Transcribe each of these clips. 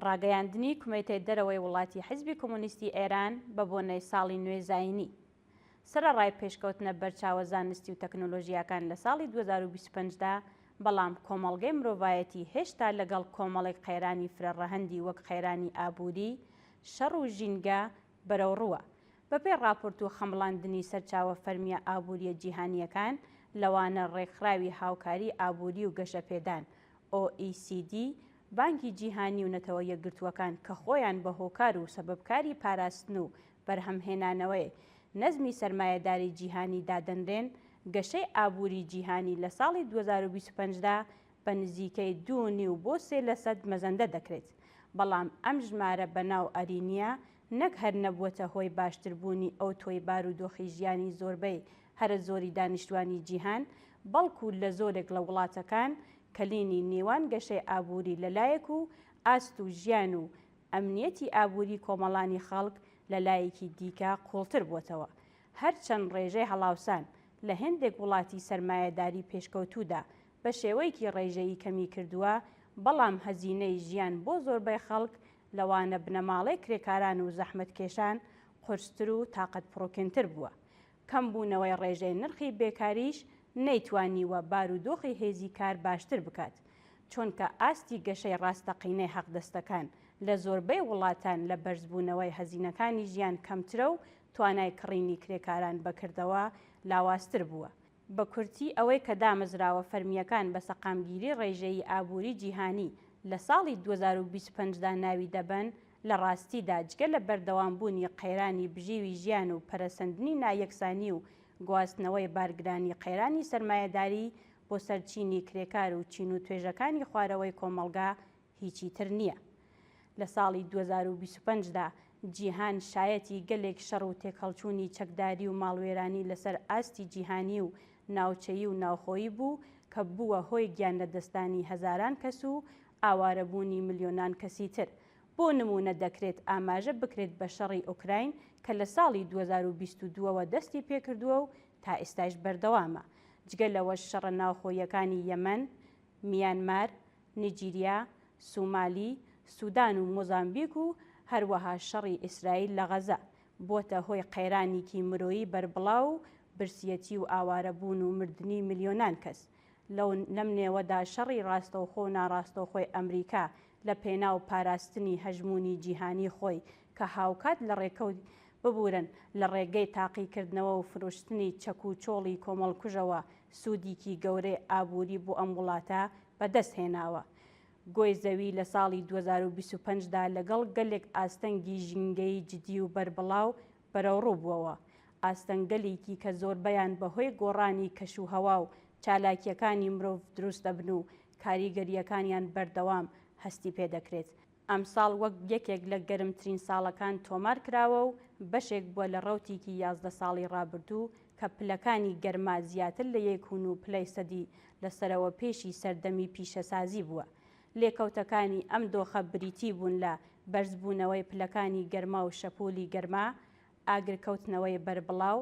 ڕاگەیاندنی کومێتەی دەرەوەی وڵاتی حیزبی کۆمۆنیستی ئێران بە بۆنەی ساڵی نوێ زاینی. سەرەڕای پێشکەوتنە بەرچاوە زانستی و تەکنۆلۆژیاکان لە ساڵی 2025دا، بەڵام کۆمەڵگەی مرۆڤایەتی هێشتا لەگەڵ کۆمەڵێک قەیرانی فرەڕەهەندی وەک قەیرانی ئابووری، شەڕ و ژینگە بەرەوڕووە. بەپێی راپۆرت و خەمڵاندنی سەرچاوە فەرمیە ئابووریە جیهانیەکان لەوانە ڕێکخراوی هاوکاری ئابووری و گەشەپێدان OECD، بانکی جیهانی و نەتەوە یەکگرتووەکان کە خۆیان بە هۆکار و سەبەبکاری پاراستن و بەرهەمهێنانەوەی نەزمی سەرمایەداری جیهانی دادەنرێن، گەشەی ئابووری جیهانی لە ساڵی 2025دا بە نزیکەی 2.5 بۆ 3% مەزەندە دەکرێت. بەڵام ئەم ژمارە بەناو ئەرینیە نەک هەر نەبووەتە هۆی باشتربوونی ئەو تۆی بارودۆخی ژیانی زۆربەی هەرە زۆری دانیشتوانی جیهان، بەڵکو لە زۆرێک لە وڵاتەکان کەلینی نێوان گەشەی ئابووری لەلایەک و ئاست و ژیان و ئەمنیەتی ئابووری کۆمەڵانی خەڵک لەلایەکی دیکە قوڵتر بووەتەوە. هەرچەند ڕێژەی هەڵاوسان لە هێندێک وڵاتی سەرمایەداری پێشکەوتوودا بە شێوەیەکی ڕێژەیی کەمی کردووە، بەڵام هەزینەی ژیان بۆ زۆربەی خەڵک لەوانە بنەماڵەی کرێکاران و زەحمەتکێشان قورستر و تاقەت پڕۆکێنتر بووە. کەمبوونەوەی ڕێژەی نرخی بێکاریش نەیتوانیوە بارودۆخی هێزی کار باشتر بکات، چونکە ئاستی گەشەی ڕاستەقینەی حەقدەستەکان لە زۆربەی وڵاتان لە بەرزبوونەوەی هەزینەکانی ژیان کەمترە و توانای کڕینی کرێکاران بەکردەوە لاوااستر بووە. بە کورتی ئەوەی کە دامەزراوە فەرمیەکان بە سەقامگیری ڕێژەی ئابووری جیهانی لە ساڵی 2025دا ناوی دەبن، لە ڕاستیدا جگە لە بەردەوامبوونی قەیرانی بژیوی ژیان و پەرەسەندنی نایەکسانی و گواستنەوەی بارگرانی قەیرانی سەرمایەداری بۆ سەرچینی کرێکار و چین و توێژەکانی خوارەوەی کۆمەلگا هیچی تر نییە. لە ساڵی 2025دا جیهان شایەتی گەلێک شەڕ و تێکەڵچوونی چەکداری و ماڵوێرانی لەسەر ئاستی جیهانی و ناوچەیی و ناوخۆیی بوو کە بووە هۆی گیان لەدەستانی هەزاران کەس و ئاوارەبوونی ملیۆنان کەسی تر. بۆ نمونە دەکرێت ئاماژە بکرێت بە شەڕی ئوکراین کە لە ساڵی 2022ەوە دەستی پێکردووە و تا ئێستاش بەردەوامە. جگە لەوە شەڕە ناوخۆیەکانی یەمەن، میانمار، نیجیریا، سومالی، سوودان و مۆزامبیک و هەروەها شەڕی ئیسرائیل لە غەزە بۆتە هۆی قەیرانێکی مرۆیی بربڵاو و برسیەتی و ئاوارەبوون و مردنی ملیۆنان کەس. لەم نێوەدا شەڕی ڕاستەوخۆ و ناڕاستەوخۆی ئەمریکا لە پێناو پاراستنی هەژمونی جیهانی خۆی کە هاوکات لە ڕێکەوت ببورن لە ڕێگەی تاقیکردنەوە و فرۆشتنی چەک و چۆڵی کۆمەڵکوژەوە سوودێکی گەورەی ئابووری بۆ ئەم وڵاتە بەدەست هێناوە. گۆی زەوی لە ساڵی 2025دا لەگەڵ گەلێک ئاستەنگی ژینگەی جدی و بەربڵاو بەرەوڕوو بووەوە. ئاستەنگەلێکی کە زۆربەیان بەهۆی گۆڕانی کەشوهەوا و چالاکیەکانی مرۆڤ دروست دەبن و کاریگەریەکانیان بەردەوام هەستی پێدەکرێت. ئەم ساڵ وەک یەکێک لە گەرمترین ساڵەکان تۆمار کراوە و بەشێک بووە لە ڕەوتێکی 11 ساڵی ڕابردوو کە پلەکانی گەرما زیاتر لە 1.5 پلەی سەدی لەسەرەوە پێشی سەردەمی پیشەسازی بووە. لێکەوتەکانی ئەم دۆخە بریتی بوون لە بەرزبوونەوەی پلەکانی گەرما و شەپۆلی گەرما، ئاگرکەوتنەوەی بەربڵاو،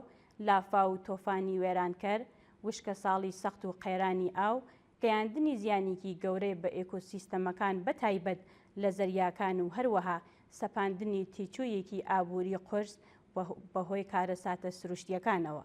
لافا و تۆفانی وێرانکەر، وشکە ساڵی سەخت و قەیرانی ئاو، گەیاندنی زیانێکی گەورەی بە ئێکۆسیستەمەکان بەتایبەت لە زەریاکان و هەروەها سەپاندنی تێچوویەکی ئابووری قورس بەهۆی کارەساتە سروشتیەکانەوە.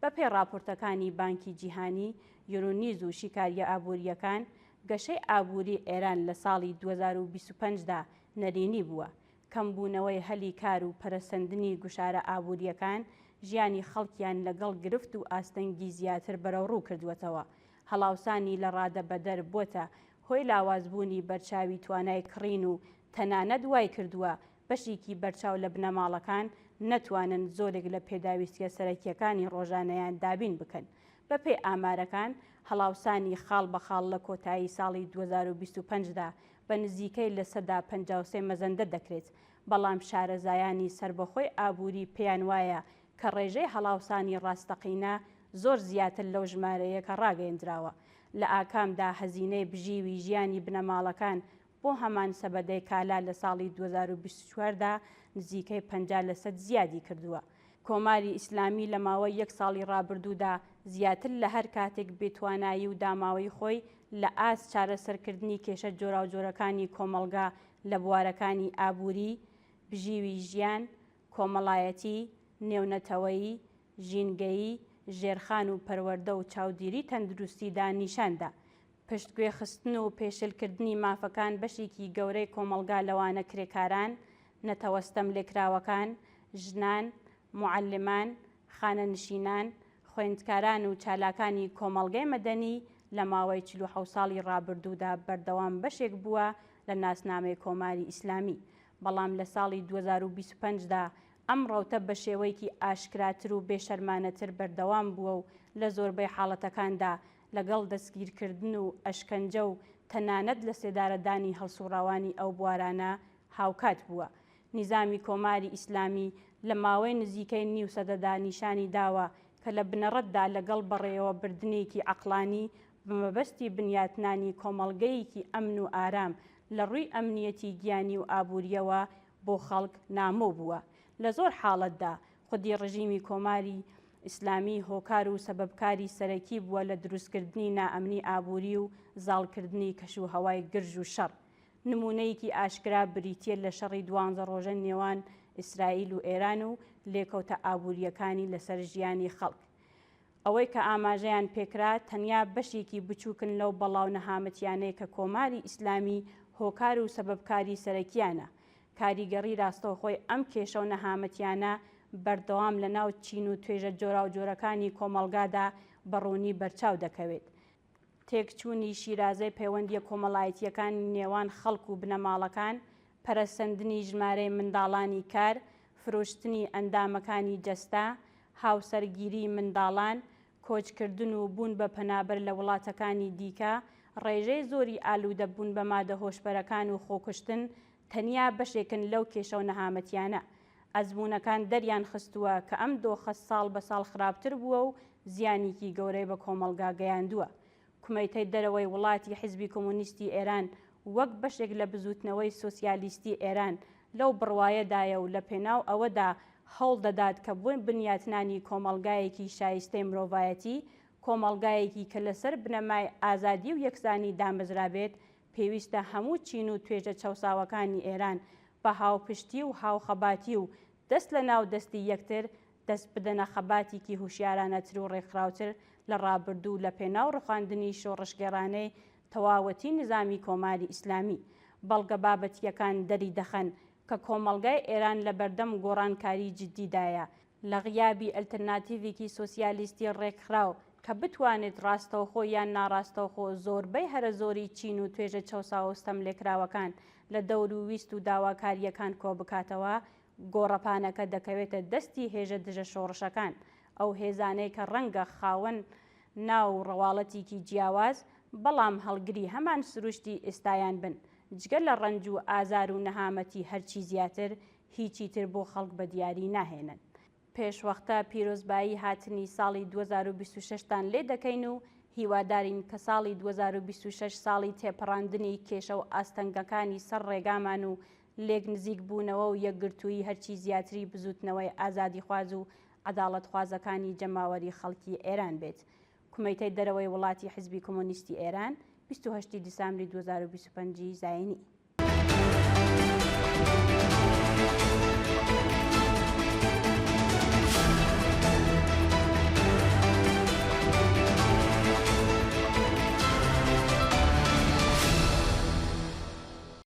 بەپێی راپۆرتەکانی بانکی جیهانی، یورونیز و شیکاریە ئابووریەکان، گەشەی ئابووری ئێران لە ساڵی 2025دا نەرینی بووە. کەمبوونەوەی هەلی کار و پەرەسەندنی گوشارە ئابووریەکان ژیانی خەڵکیان لەگەڵ گرفت و ئاستەنگی زیاتر بەرەوڕوو کردووەتەوە. هەڵاوسانی لە ڕادەبەدەر بۆتە هۆی لاوازبوونی بەرچاوی توانای کڕین و تەنانەت دوای کردووە بەشێکی بەرچاو لە بنەماڵەکان نەتوانن زۆرێک لە پێداویستیە سەرەکیەکانی ڕۆژانەیان دابین بکەن. بەپێی ئامارەکان، هەڵاوسانی خاڵ بە خاڵ لە کۆتایی ساڵی 2025دا بە نزیکەی لە 53 مەزەندە دەکرێت، بەڵام شارەزایانی سربەخۆی ئابووری پێیان وایە کە ڕێژەی هەڵاوسانی ڕاستەقینە زۆر زیاتر لەو ژمارەیە کە ڕاگەیەندراوە. لە ئاکامدا هەزینەی بژیوی ژیانی بنەماڵەکان بۆ هەمان سەبەدەی کالا لە ساڵی 2024دا نزیکەی 50% زیادی کردووە. کۆماری ئیسلامی لە ماوەی 1 ساڵی ڕابردوودا زیاتر لە هەر کاتێک بێتوانایی و داماوەی خۆی لە ئاست چارەسەرکردنی کێشە جۆراوجۆرەکانی کۆمەلگا لە بوارەکانی ئابووری، بژیوی ژیان، کۆمەڵایەتی، نێونەتەوەیی، ژینگەیی، ژێرخان و پەروەردە و چاودێری تەندروستیدا نیشاندا. پشتگوێ خستن و پێشلکردنی مافەکان بەشێکی گەورەی کۆمەڵگا لەوانە کرێکاران، نەتەوەستەم لێکراوەکان، ژنان، موعەلمان، خانەنشینان، خوێندکاران و چالاکانی کۆمەڵگەی مەدەنی لە ماوەی 47 ساڵی ڕابردوودا بەردەوام بەشێک بووە لە ناسنامەی کۆماری ئیسلامی. بەڵام لە ساڵی 2025دا ئەم ڕەوتە بە شێوەیەکی ئاشکراتر و بێشەرمانەتر بەردەوام بووە و لە زۆربەی حاڵەتەکاندا لەگەڵ دەستگیرکردن و ئەشکەنجە و تەنانەت لە سێدارەدانی هەڵسوڕاوانی ئەو بوارانە هاوکات بووە. نیزامی کۆماری ئیسلامی لە ماوەی نزیکەی نیو سەدەدا نیشانی داوە کە لە بنەڕەتدا لەگەڵ بەڕێوەبردنێکی عەقڵانی بمەبەستی بنیاتنانی کۆمەڵگەیەکی ئەمن و ئارام لە ڕووی ئەمنیەتی گیانی و ئابووریەوە بۆ خەڵک نامۆ بووە. لە زۆر حاڵەتدا خودی ڕژیمی کۆماری ئیسلامی هۆکار و سەبەبکاری سەرەکی بووە لە دروستکردنی نائەمنی ئابووری و زاڵکردنی کەشوهەوای گرژ و شەڕ. نمونەیەکی ئاشکرا بریتیە لە شەڕی 12 ڕۆژە نێوان ئیسرائیل و ئێران و لێکەوتە ئابووریەکانی لەسەر ژیانی خەڵک. ئەوەی کە ئاماژەیان پێکرا تەنیا بەشێکی بچووکن لەو بەڵاو نەهامەتیانەی کە کۆماری ئیسلامی هۆکار و سەبەبکاری سەرەکیانە. کاریگەڕی ڕاستەوخۆی ئەم کێشە و نەهامەتیانە بەردەوام لە ناو چین و توێژە جۆراوجۆرەکانی کۆمەڵگادا بەڕوونی بەرچاو دەکەوێت. تێکچوونی شیرازەی پەیوەندیە کۆمەڵایەتیەکانی نێوان خەڵک و بنەماڵەکان، پەرەسەندنی ژمارەی منداڵانی کار، فرۆشتنی ئەندامەکانی جەستا، هاوسەرگیری منداڵان، کۆچکردن و بوون بە پەنابەر لە وڵاتەکانی دیکە، ڕێژەی زۆری ئالوودەبوون بە مادە هۆشبەرەکان و خۆکوشتن تەنیا بەشێکن لەو کێشە و نەهامەتیانە. ئەزموونەکان دەریان خستووە کە ئەم دۆخە ساڵ بە ساڵ خراپتر بووە و زیانێکی گەورەی بە کۆمەڵگا گەیاندووە. کومەیتەی دەرەوەی وڵاتی حیزبی کۆمۆنیستی ئێران وەک بەشێک لە بزوتنەوەی سۆسیالیستی ئێران لەو بڕوایەدایە و لە پێناو ئەوەدا هەوڵ دەدات کە بۆ بنیاتنانی کۆمەڵگایەکی شایستەی مرۆڤایەتی، کۆمەڵگایەکی کە لەسەر بنەمای ئازادی و یەکسانی دامەزرابێت، پێویستە هەموو چین و توێژە چەوساوەکانی ئێران بە هاوپشتی و هاوخەباتی و دەست لە ناو دەستی یەکتر دەست بدەنە خەباتێکی هوشیارانەتر و ڕێکخراوتر لە ڕابردوو لە پێناو ڕوخاندنی شۆڕشگێڕانەی تەواوەتی نظامی کۆماری ئیسلامی. بەڵگە بابەتیەکان دەری دەخەن کە کۆمەڵگای ئێران لە بەردەم گۆڕانکاری جددیدایە لە غیابی ئەلتەرناتیڤێکی سۆسیالیستی ڕێکخراو کە بتوانێت ڕاستەوخۆ یان ناڕاستەوخۆ زۆربەی هەرە زۆری چین و توێژە چەوساوەستەم لێکراوەکان لە دەور و ویست و داواکاریەکان کۆ بکاتەوە. گۆڕەپانەکە دەکەوێتە دەستی هێژە دژە شۆڕشەکان، ئەو هێزانەی کە ڕەنگە خاوەن ناو ڕەواڵەتێکی جیاواز بەڵام هەڵگری هەمان سروشتی ئێستایان بن. جگە لە ڕەنج و ئازار و نەهامەتی هەرچی زیاتر هیچی تر بۆ خەڵک بە دیاری ناهێنن. پێشوەختە پیرۆزبایی هاتنی ساڵی 2026تان لێ دەکەین و هیوادارین کە ساڵی 2026 ساڵی تێپەڕاندنی کێشە و ئاستەنگەکانی سەر ڕێگامان و لێک نزیک بوونەوە و یەکگرتووی هەرچی زیاتری بزوتنەوەی ئازادیخواز و عەداڵەتخوازەکانی جەماوەری خەڵکی ئێران بێت. کومەیتەی دەرەوەی وڵاتی حیزبی کۆمۆنیستی ئێران 28 دیسامبری 2025 زاینی.